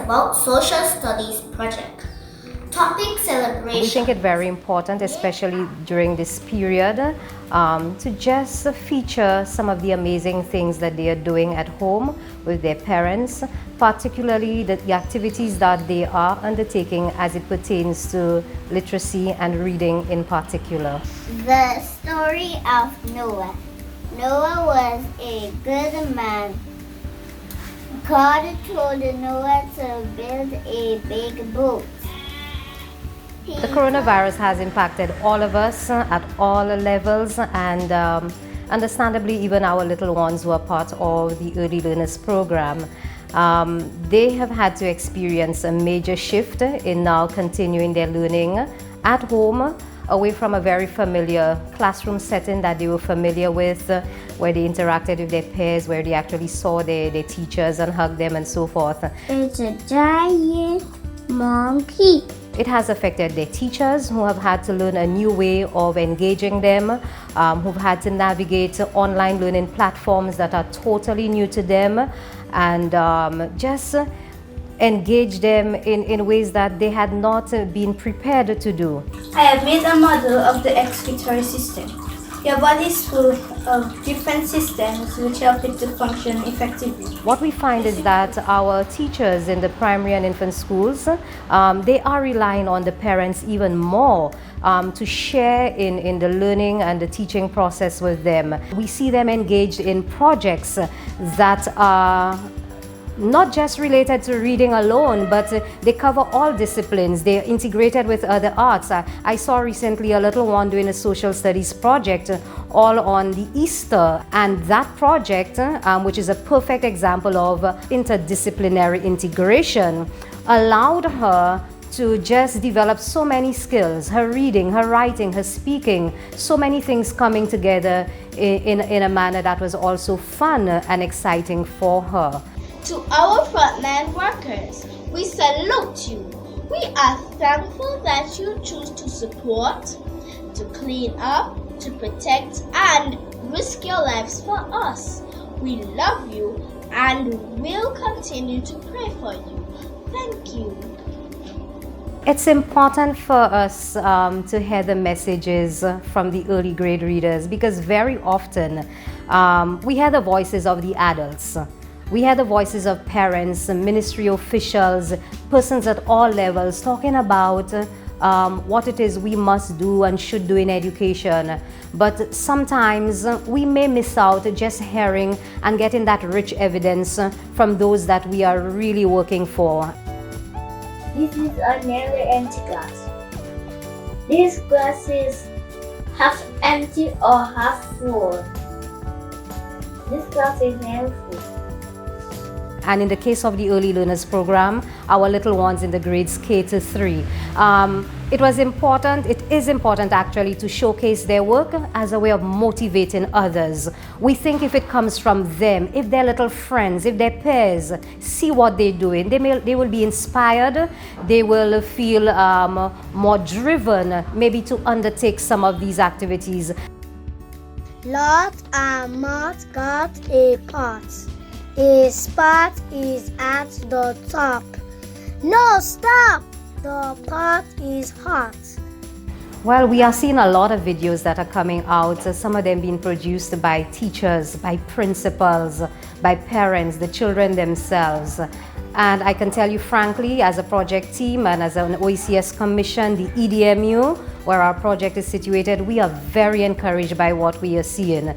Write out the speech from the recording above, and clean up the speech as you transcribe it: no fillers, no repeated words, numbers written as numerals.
about Social Studies Project. Topic celebration. We think it very important, especially during this period, to just feature some of the amazing things that they are doing at home with their parents, particularly the activities that they are undertaking as it pertains to literacy and reading in particular. The story of Noah. Noah was a good man. God told Noah to build a big boat. The coronavirus has impacted all of us at all levels, and understandably even our little ones who are part of the Early Learners Program. They have had to experience a major shift in now continuing their learning at home, away from a very familiar classroom setting that they were familiar with, where they interacted with their peers, where they actually saw their teachers and hugged them and so forth. It's a giant monkey. It has affected their teachers, who have had to learn a new way of engaging them, who've had to navigate online learning platforms that are totally new to them, and just engage them in ways that they had not been prepared to do. I have made a model of the excretory system. Your body is full of different systems which help it to function effectively. What we find is that our teachers in the primary and infant schools, they are relying on the parents even more to share in the learning and the teaching process with them. We see them engaged in projects that are not just related to reading alone, but they cover all disciplines. They're integrated with other arts. I saw recently a little one doing a social studies project all on the Easter, and that project, which is a perfect example of interdisciplinary integration, allowed her to just develop so many skills, her reading, her writing, her speaking, so many things coming together in a manner that was also fun and exciting for her. To our frontline workers, we salute you. We are thankful that you choose to support, to clean up, to protect, and risk your lives for us. We love you and will continue to pray for you. Thank you. It's important for us to hear the messages from the early grade readers, because very often we hear the voices of the adults. We hear the voices of parents, ministry officials, persons at all levels talking about what it is we must do and should do in education. But sometimes we may miss out just hearing and getting that rich evidence from those that we are really working for. This is a nearly empty glass. This glass is half empty or half full. This glass is nearly full. And in the case of the Early Learners Program, our little ones in the grades K to 3, it is important actually to showcase their work as a way of motivating others. We think if it comes from them, if their little friends, if their peers see what they're doing, they will be inspired, they will feel more driven maybe to undertake some of these activities. Lot and Matt got a pot. His spot is at the top. No, stop! The pot is hot. Well, we are seeing a lot of videos that are coming out, some of them being produced by teachers, by principals, by parents, the children themselves. And I can tell you frankly, as a project team and as an OECS commission, the EDMU, where our project is situated, we are very encouraged by what we are seeing.